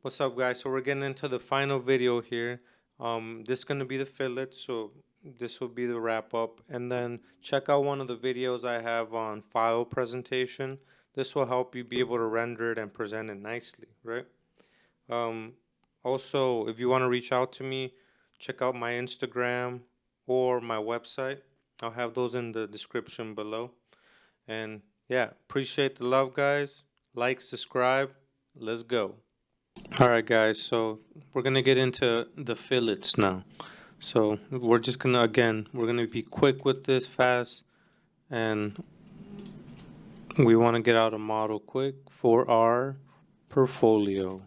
What's up, guys? So we're getting into the final video here. This is gonna be the fillet, so this will be the wrap up, and then check out one of the videos I have on file presentation. This will help you be able to render it and present it nicely, right? Um, Also, if you want to reach out to me, check out my Instagram or my website. I'll have those in the description below. And yeah, appreciate the love, guys. Like, subscribe. Let's go. All right, guys. So we're gonna get into the fillets now. So we're just gonna we're gonna be quick with this, fast, and we want to get out a model quick for our portfolio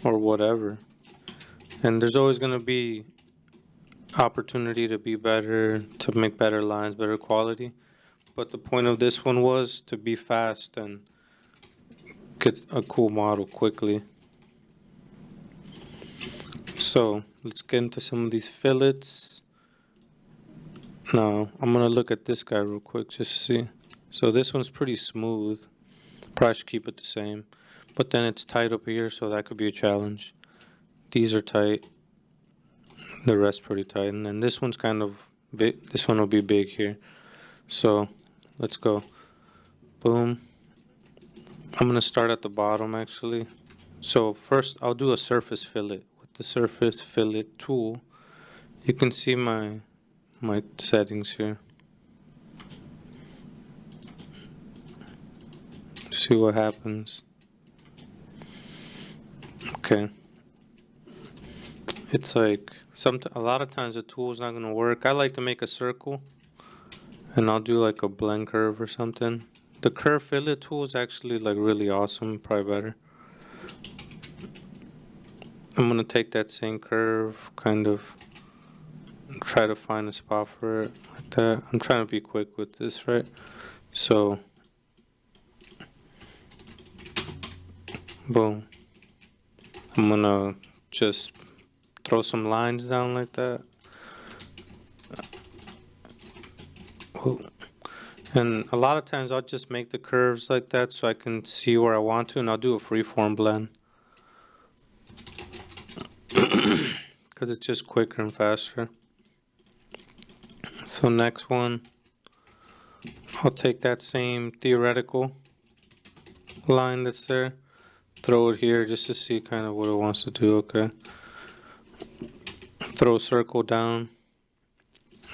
or whatever. And there's always gonna be opportunity to be better, to make better lines, better quality. But the point of this one was to be fast and get a cool model quickly. So let's get into some of these fillets. Now I'm gonna look at this guy real quick just to see. So this one's pretty smooth. Probably should keep it the same. But then it's tight up here, so that could be a challenge. These are tight. The rest pretty tight. And then this one's kind of big. This one will be big here. So let's go. Boom. I'm gonna start at the bottom actually. So first I'll do a surface fillet. With the surface fillet tool, you can see my settings here. See what happens. Okay. It's like a lot of times the tool is not gonna work. I like to make a circle, and I'll do like a blend curve or something. The curve fillet tool is actually like really awesome, probably better. I'm gonna take that same curve, kind of try to find a spot for it like that. I'm trying to be quick with this, right? So, boom. I'm gonna just throw some lines down like that. Ooh. And a lot of times I'll just make the curves like that so I can see where I want to, and I'll do a freeform blend. Because it's just quicker and faster. So next one, I'll take that same theoretical line that's there, throw it here just to see kind of what it wants to do. Okay. Throw a circle down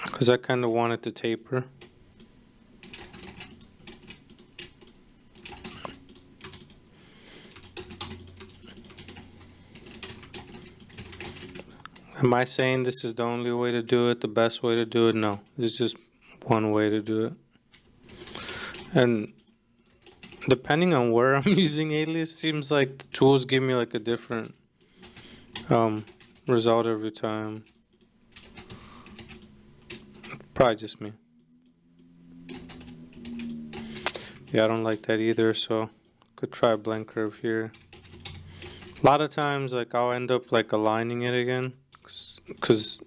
because I kind of want it to taper. Am I saying this is the only way to do it, the best way to do it? No, it's just one way to do it. And depending on where I'm using Alias, seems like the tools give me like a different result every time. Probably just me. Yeah, I don't like that either, so could try a blend curve here. A lot of times, like I'll end up like aligning it again, because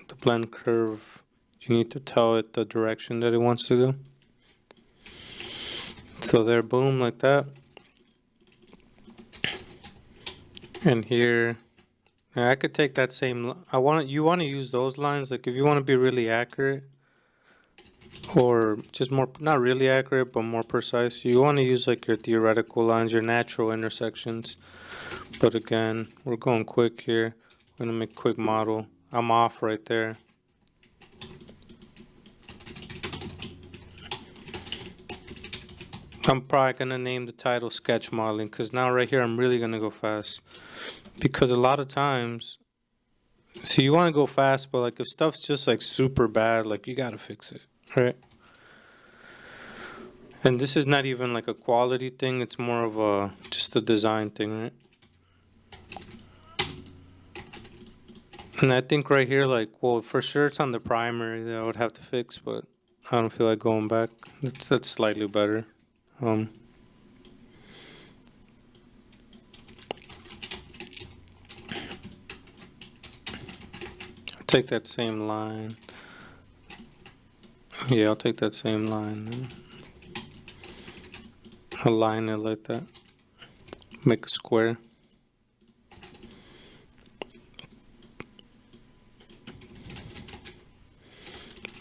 the blend curve, you need to tell it the direction that it wants to go. So there, boom, like that. And here, I could take that same. You want to use those lines, like if you want to be really accurate, or just more, not really accurate, but more precise. You want to use like your theoretical lines, your natural intersections. But again, we're going quick here. We're gonna make a quick model. I'm off right there. I'm probably gonna name the title sketch modeling, because now right here I'm really gonna go fast. Because a lot of times, see, you want to go fast, but like if stuff's just like super bad, like you gotta fix it, right? And this is not even like a quality thing, it's more of a just a design thing, right? And I think right here, like, well, for sure it's on the primary that I would have to fix, but I don't feel like going back. That's slightly better. Take that same line. Yeah, I'll take that same line and align it like that. Make a square.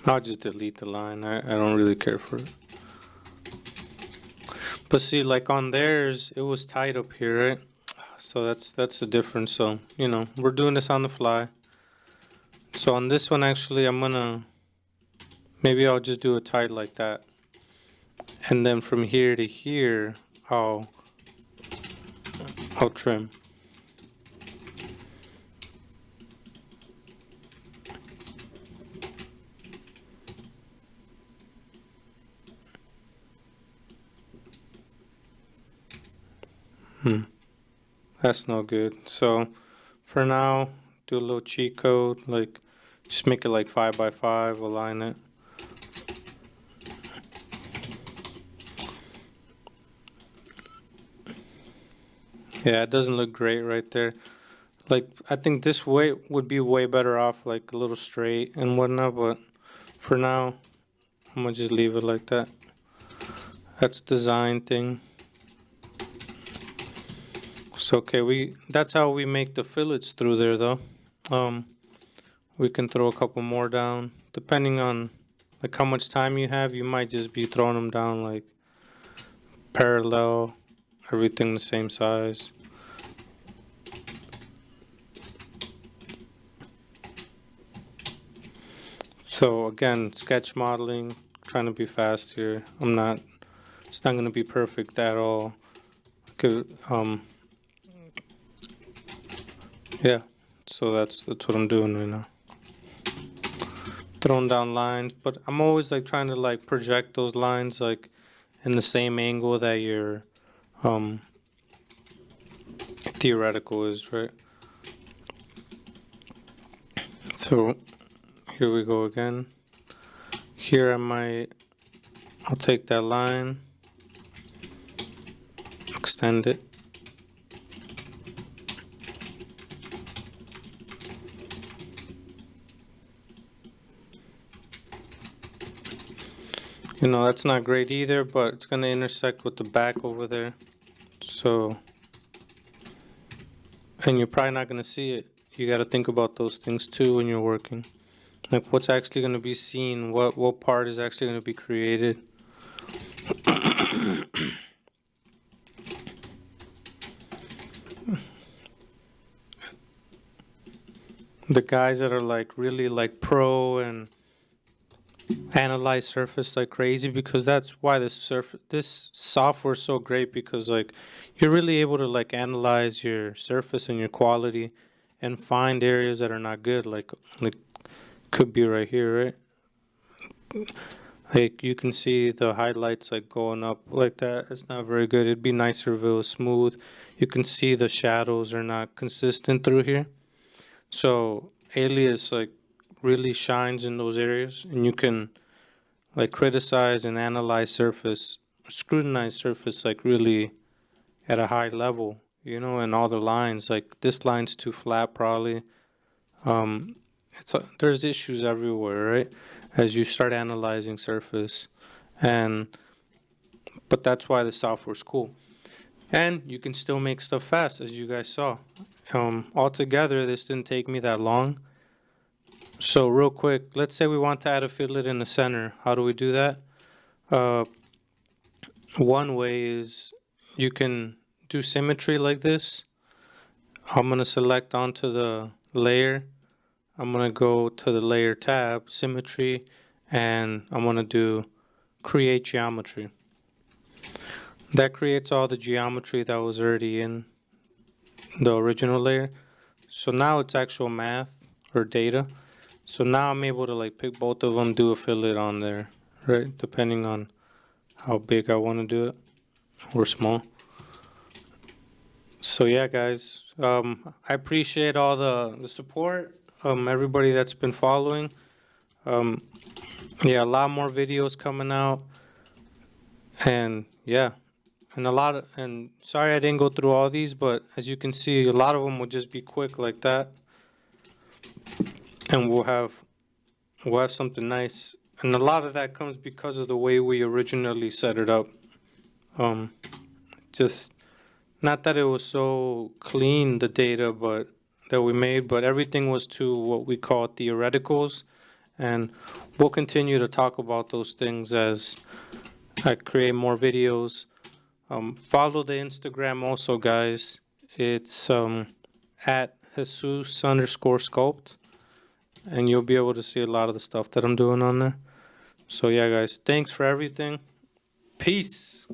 I'll just delete the line. I don't really care for it. But see, like on theirs, it was tight up here, right? So that's the difference. So, you know, we're doing this on the fly. So on this one, actually, maybe I'll just do it tight like that. And then from here to here, I'll trim. That's no good. So for now, do a little cheat code, like just make it like 5 by 5, align it. Yeah, it doesn't look great right there. Like, I think this way would be way better off, like a little straight and whatnot, but for now, I'm gonna just leave it like that. That's design thing. So okay, that's how we make the fillets through there though. We can throw a couple more down, depending on like how much time you have. You might just be throwing them down like parallel, everything the same size. So again, sketch modeling, trying to be fast here. It's not gonna be perfect at all. Yeah, so that's what I'm doing right now. Throwing down lines, but I'm always like trying to like project those lines like in the same angle that your theoretical is, right? So here we go again. Here I'll take that line, extend it. You know, that's not great either, but it's going to intersect with the back over there. So, and you're probably not going to see it. You got to think about those things too when you're working. Like what's actually going to be seen, what part is actually going to be created. The guys that are like really like pro and analyze surface like crazy, because that's why this software is so great, because like you're really able to like analyze your surface and your quality and find areas that are not good, like could be right here, right? Like you can see the highlights like going up like that. It's not very good. It'd be nicer if it was smooth. You can see the shadows are not consistent through here. So Alias like really shines in those areas, and you can like criticize and analyze surface, scrutinize surface like really at a high level, you know, and all the lines, like this line's too flat probably. There's issues everywhere, right? As you start analyzing surface, but that's why the software's cool, and you can still make stuff fast, as you guys saw. Altogether, this didn't take me that long. So real quick, let's say we want to add a fillet in the center. How do we do that? One way is you can do symmetry like this. I'm going to select onto the layer. I'm going to go to the layer tab, symmetry, and I'm going to do create geometry. That creates all the geometry that was already in the original layer. So now it's actual math or data. So now I'm able to like pick both of them, do a fillet on there, right? Depending on how big I want to do it or small. So yeah, guys, I appreciate all the support, everybody that's been following. Yeah, a lot more videos coming out, and yeah, and sorry I didn't go through all these, but as you can see, a lot of them will just be quick like that, and we'll have something nice. And a lot of that comes because of the way we originally set it up. Just not that it was so clean, the data, but that we made, but everything was to what we call theoreticals, and we'll continue to talk about those things as I create more videos. Follow the Instagram also, guys. It's at Jesus_sculpt, and you'll be able to see a lot of the stuff that I'm doing on there. So yeah, guys, thanks for everything. Peace.